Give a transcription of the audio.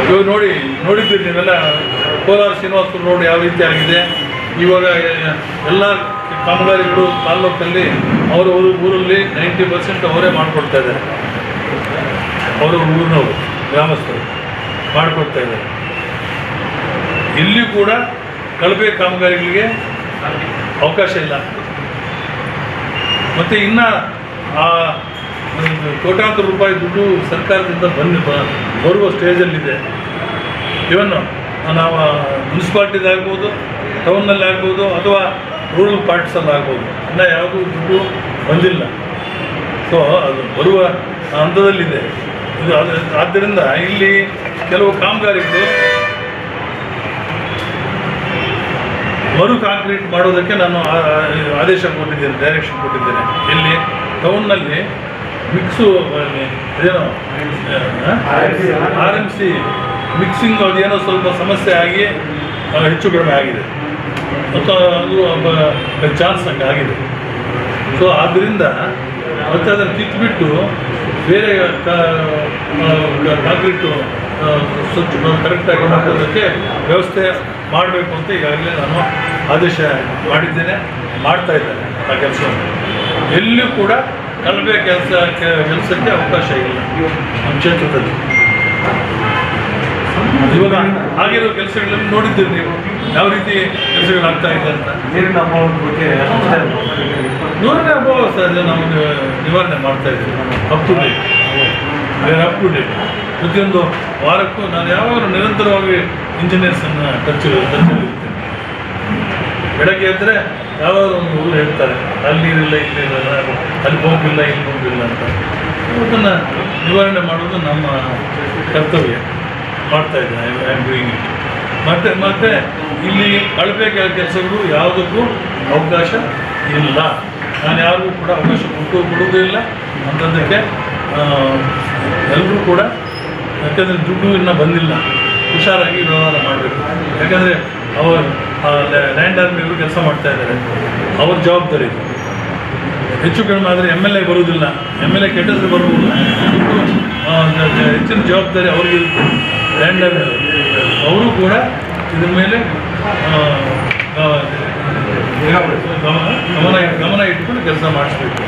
ಇವಾಗ ನೋಡಿದ್ದೀರಿ ನೀವೆಲ್ಲ ಕೋಲಾರ ಶ್ರೀನಿವಾಸಪುರ ರೋಡ್ ಯಾವ ರೀತಿ ಆಗಿದೆ. ಇವಾಗ ಎಲ್ಲ ಕಾಮಗಾರಿಗಳು ತಾಲ್ಲೂಕಲ್ಲಿ ಅವರ ಊರಲ್ಲಿ 90% ಅವರೇ ಮಾಡಿಕೊಡ್ತಾ ಇದ್ದಾರೆ. ಅವರ ಊರಿನವರು ಗ್ರಾಮಸ್ಥರು ಮಾಡಿಕೊಡ್ತಾ ಇದ್ದಾರೆ. ಇಲ್ಲಿ ಕೂಡ ಕಳಪೆ ಕಾಮಗಾರಿಗಳಿಗೆ ಅವಕಾಶ ಇಲ್ಲ. ಮತ್ತು ಇನ್ನು ಕೋಟ್ಯಾಂತರ ರೂಪಾಯಿ ದುಡ್ಡು ಸರ್ಕಾರದಿಂದ ಬರುವ ಸ್ಟೇಜಲ್ಲಿದೆ. ಇವನ್ನು ನಾವು ಮುನ್ಸಿಪಾಲ್ಟಿದಾಗ್ಬೋದು, ಟೌನ್ನಲ್ಲಿ ಆಗ್ಬೋದು, ಅಥವಾ ರೂರಲ್ ಪಾರ್ಟ್ಸಲ್ಲಿ ಆಗ್ಬೋದು. ಇನ್ನು ಯಾವುದೂ ದುಡ್ಡು ಬಂದಿಲ್ಲ. ಸೊ ಅದು ಬರುವ ಹಂತದಲ್ಲಿದೆ. ಇದು ಆದ್ದರಿಂದ ಇಲ್ಲಿ ಕೆಲವು ಕಾಮಗಾರಿಗಳು ಮರು ಕಾಂಕ್ರೀಟ್ ಮಾಡೋದಕ್ಕೆ ನಾನು ಆದೇಶ ಕೊಟ್ಟಿದ್ದೇನೆ, ಡೈರೆಕ್ಷನ್ ಕೊಟ್ಟಿದ್ದೇನೆ. ಇಲ್ಲಿ ಟೌನ್ನಲ್ಲಿ ಮಿಕ್ಸು ಅದೇನೋ RMC ಮಿಕ್ಸಿಂಗ್ ಅದೇನೋ ಸ್ವಲ್ಪ ಸಮಸ್ಯೆ ಆಗಿ ಹೆಚ್ಚು ಕಡಿಮೆ ಆಗಿದೆ ಮತ್ತು ಅದು ಚಾನ್ಸ್ ಹಂಗೆ ಆಗಿದೆ. ಸೊ ಆದ್ದರಿಂದ ಮತ್ತು ಅದನ್ನು ಕಿತ್ಬಿಟ್ಟು ಬೇರೆ ಕಾಂಕ್ರೀಟು ಸ್ವಚ್ಛ ಕರೆಕ್ಟಾಗಿ ಮಾಡೋದಕ್ಕೆ ವ್ಯವಸ್ಥೆ ಮಾಡಬೇಕು ಅಂತ ಈಗಾಗಲೇ ನಾನು ಆದೇಶ ಮಾಡಿದ್ದೇನೆ, ಮಾಡ್ತಾಯಿದ್ದೇನೆ ಆ ಕೆಲಸವನ್ನು. ಎಲ್ಲಿಯೂ ಕೂಡ ಕಳಪೆ ಕೆಲಸಕ್ಕೆ ಅವಕಾಶ ಇಲ್ಲ ನಮ್ಮ ಕ್ಷೇತ್ರದಲ್ಲಿ. ಇವಾಗ ಆಗಿರೋ ಕೆಲಸಗಳಲ್ಲಿ ನೋಡಿದ್ದೀರಿ ನೀವು ಯಾವ ರೀತಿ ಕೆಲಸಗಳಾಗ್ತಾ ಇದೆ ಅಂತ. ನೀರಿನ ಅಭಾವದ ಬಗ್ಗೆ ನೂರನೇ ಅಭಾವ ಸರ್ ನಾವು ನಿವಾರಣೆ ಮಾಡ್ತಾ ಇದ್ದೀವಿ. ಅಪ್ ಟು ಡೇಟ್ ಪ್ರತಿಯೊಂದು ವಾರಕ್ಕೂ ನಾನು ಯಾವಾಗಲೂ ನಿರಂತರವಾಗಿ ಇಂಜಿನಿಯರ್ಸನ್ನು ಟಚ್ಚಲ್ಲಿರ್ತೇನೆ. ಬೆಳಗ್ಗೆ ಎದ್ದರೆ ಯಾವಾಗ ಒಂದು ಊರು ಹೇಳ್ತಾರೆ ಅಲ್ಲಿ ನೀರಿಲ್ಲ, ಇಲ್ಲಿ ಇರಲ್ಲ, ಅಲ್ಲಿ ಪಂಪಿಲ್ಲ, ಇಲ್ಲಿ ಪಂಪಿಲ್ಲ ಅಂತ. ಅದನ್ನು ನಿವಾರಣೆ ಮಾಡೋದು ನಮ್ಮ ಕರ್ತವ್ಯ. ಮಾಡ್ತಾ ಇದ್ದೇನೆ. I am doing it. ಮತ್ತು ಇಲ್ಲಿ ಕಳಪೆ ಕೆಲಸಗಳು ಯಾವುದಕ್ಕೂ ಅವಕಾಶ ಇಲ್ಲ. ನಾನು ಯಾರಿಗೂ ಕೂಡ ಅವಕಾಶ ಕೊಡುವುದೂ ಇಲ್ಲ ಅಂಥದ್ದಕ್ಕೆ. ಎಲ್ಲರೂ ಕೂಡ ಯಾಕೆಂದರೆ ದುಡ್ಡು ಇನ್ನೂ ಬಂದಿಲ್ಲ, ಹುಷಾರಾಗಿ ವ್ಯವಹಾರ ಮಾಡಬೇಕು. ಯಾಕಂದರೆ ಅವರು ಲ್ಯಾಂಡ್ ಆರ್ಮಿಯವರು ಕೆಲಸ ಮಾಡ್ತಾ ಇದ್ದಾರೆ, ಅವ್ರ ಜವಾಬ್ದಾರಿ ಇದು. ಹೆಚ್ಚು ಕಡಿಮೆ ಆದರೆ MLA ಬರುವುದಿಲ್ಲ, MLA ಕೆಟ್ಟದ್ದು ಬರುವುದಿಲ್ಲ. ಹೆಚ್ಚಿನ ಜವಾಬ್ದಾರಿ ಅವ್ರಿಗಿರುತ್ತೆ. ಲ್ಯಾಂಡ್ ಆರ್ಮಿಯವರು ಅವರು ಕೂಡ ಇದ್ರ ಮೇಲೆ ಗಮನ ಇಟ್ಕೊಂಡು ಕೆಲಸ ಮಾಡಿಸ್ಬೇಕು.